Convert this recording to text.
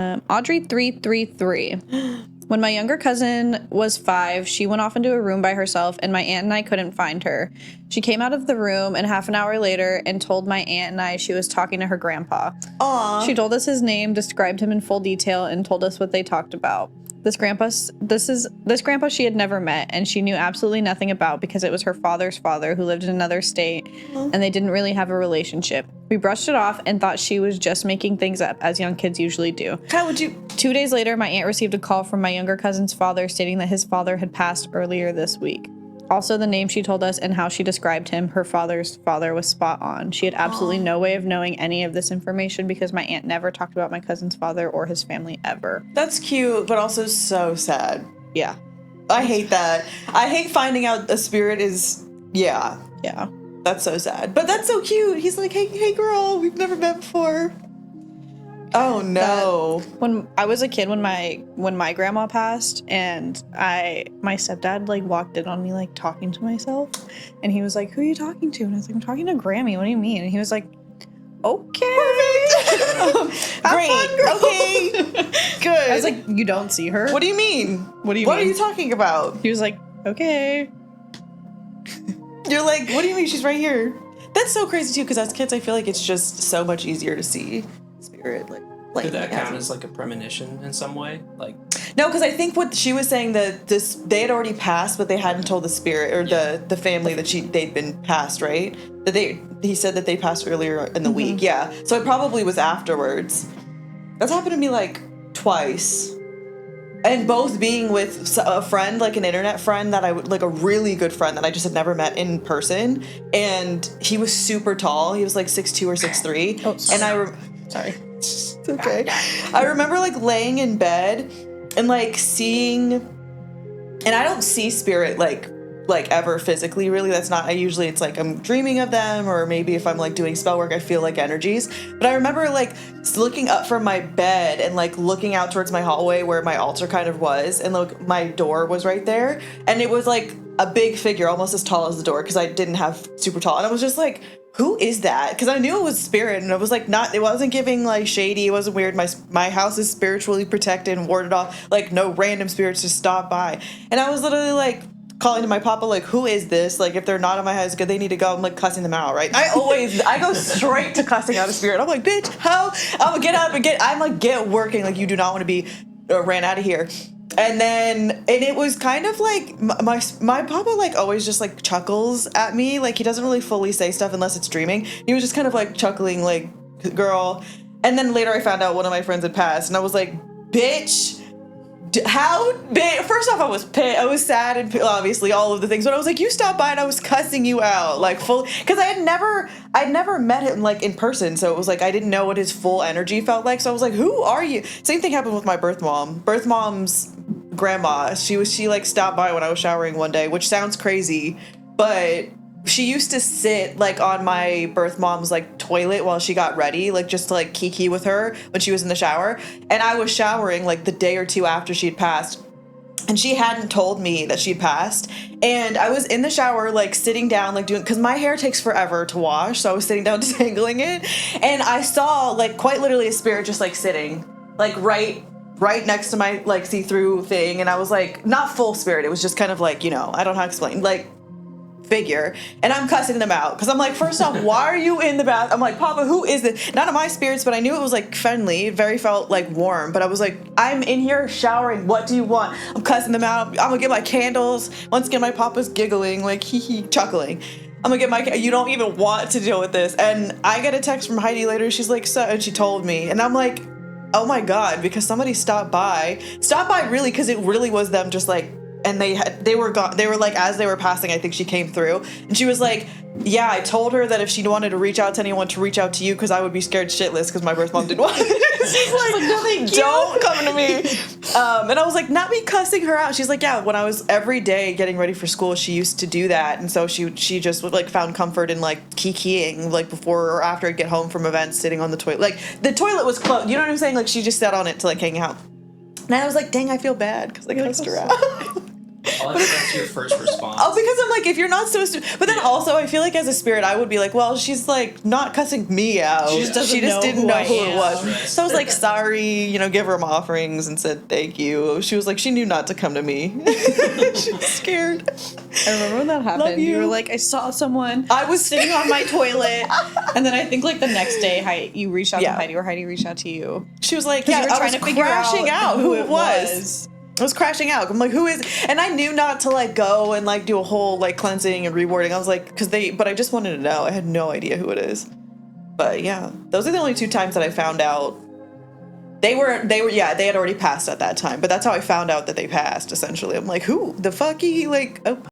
Audrey 333. When my younger cousin was 5, she went off into a room by herself, and my aunt and I couldn't find her. She came out of the room, and half an hour later, and told my aunt and I she was talking to her grandpa. Aww. She told us his name, described him in full detail, and told us what they talked about. This grandpa she had never met, and she knew absolutely nothing about because it was her father's father who lived in another state, and they didn't really have a relationship. We brushed it off and thought she was just making things up, as young kids usually do. How would you... 2 days later, my aunt received a call from my younger cousin's father stating that his father had passed earlier this week. Also, the name she told us and how she described him, her father's father, was spot on. She had absolutely no way of knowing any of this information because my aunt never talked about my cousin's father or his family ever. That's cute, but also so sad. Yeah. I hate that. I hate finding out a spirit is... Yeah. Yeah. That's so sad. But that's so cute. He's like, hey girl, we've never met before. Oh no. When I was a kid, when my grandma passed, and my stepdad like walked in on me like talking to myself, and he was like, "Who are you talking to?" And I was like, "I'm talking to Grammy. What do you mean?" And he was like, "Okay, perfect, great, fun, okay, good." I was like, "You don't see her? What do you mean? What do you What mean? are you talking about? He was like, "Okay." You're like, what do you mean she's right here? That's so crazy too, because as kids, I feel like it's just so much easier to see spirit. Like Could that count as like a premonition in some way? Like, no, because I think what she was saying that they had already passed, but they hadn't told the spirit or the family that they'd been passed, right? That he said that they passed earlier in the week. Yeah, so it probably was afterwards. That's happened to me like twice. And both being with a friend, like an internet friend that like a really good friend that I just had never met in person. And he was super tall. He was like 6'2" or 6'3". Oh, sorry. And Sorry. It's okay. I remember like laying in bed and like seeing, and I don't see spirit like ever physically, really. That's not, it's like I'm dreaming of them, or maybe if I'm like doing spell work, I feel like energies. But I remember like looking up from my bed and like looking out towards my hallway where my altar kind of was, and like my door was right there, and it was like a big figure, almost as tall as the door, because I didn't have super tall, and I was just like, who is that? Because I knew it was spirit, and it was like it wasn't giving like shady, it wasn't weird. My house is spiritually protected and warded off, like no random spirits just stop by. And I was literally like calling to my papa, like, who is this? Like, if they're not in my house, they need to go. I'm like cussing them out, right? I go straight to cussing out a spirit. I'm like, bitch, how? I'm gonna get up and get working. Like, you do not want to be ran out of here. And it was kind of like my papa like always just like chuckles at me. Like, he doesn't really fully say stuff unless it's dreaming. He was just kind of like chuckling, like, girl. And then later I found out one of my friends had passed, and I was like, bitch, how? First off, I was pissed. I was sad and obviously all of the things, but I was like, you stopped by and I was cussing you out, like, full, because I'd never met him like in person, so it was like I didn't know what his full energy felt like. So I was like, who are you? Same thing happened with my birth mom's grandma. She like stopped by when I was showering one day, which sounds crazy, but she used to sit like on my birth mom's like toilet while she got ready, like just to like kiki with her when she was in the shower. And I was showering like the day or two after she'd passed, and she hadn't told me that she'd passed. And I was in the shower, like sitting down, like doing, because my hair takes forever to wash, so I was sitting down detangling it, and I saw like quite literally a spirit just like sitting like right next to my like see-through thing. And I was like, not full spirit, it was just kind of like, I don't know how to explain, like figure. And I'm cussing them out because I'm like, first off, why are you in the bath? I'm like, Papa, who is this? None of my spirits, but I knew it was like friendly. It very felt like warm, but I was like, I'm in here showering, what do you want? I'm cussing them out. I'm gonna get my candles. Once again, my Papa's giggling, like hee chuckling. I'm gonna get you don't even want to deal with this. And I get a text from Heidi later. She's like, so, and she told me, and I'm like, oh my God, because somebody stopped by really, because it really was them just like, and they were gone. They were like, as they were passing, I think she came through, and she was like, yeah, I told her that if she wanted to reach out to anyone, to reach out to you, because I would be scared shitless because my birth mom didn't want it. She's like, no, thank you. Don't come to me. And I was like, not me cussing her out. She's like, yeah, when I was every day getting ready for school, she used to do that, and so she just would like found comfort in like kikiing, like before or after I'd get home from events, sitting on the toilet. Like the toilet was closed. You know what I'm saying? Like she just sat on it to like hang out. And I was like, dang, I feel bad because I cussed her out. Oh, that's your first response. Oh, because I'm like, if you're not supposed to, but then also I feel like as a spirit, I would be like, well, she's like not cussing me out. She just doesn't know didn't who know I who it am. was. Right. So I was like, sorry, you know, give her my offerings and said thank you. She was like, she knew not to come to me. She was scared. I remember when that happened. Love you. were like, I saw someone. I was sitting on my toilet, and then I think like the next day, you reached out Yeah. to Heidi, or Heidi reached out to you. She was like, 'Cause yeah, you were I trying was to figure crashing out who it was. was. I was crashing out. I'm like, who is? And I knew not to like go and like do a whole like cleansing and rewarding. I was like, but I just wanted to know. I had no idea who it is. But yeah, those are the only 2 times that I found out. They had already passed at that time. But that's how I found out that they passed. Essentially, I'm like, who the fuck? He like, oh.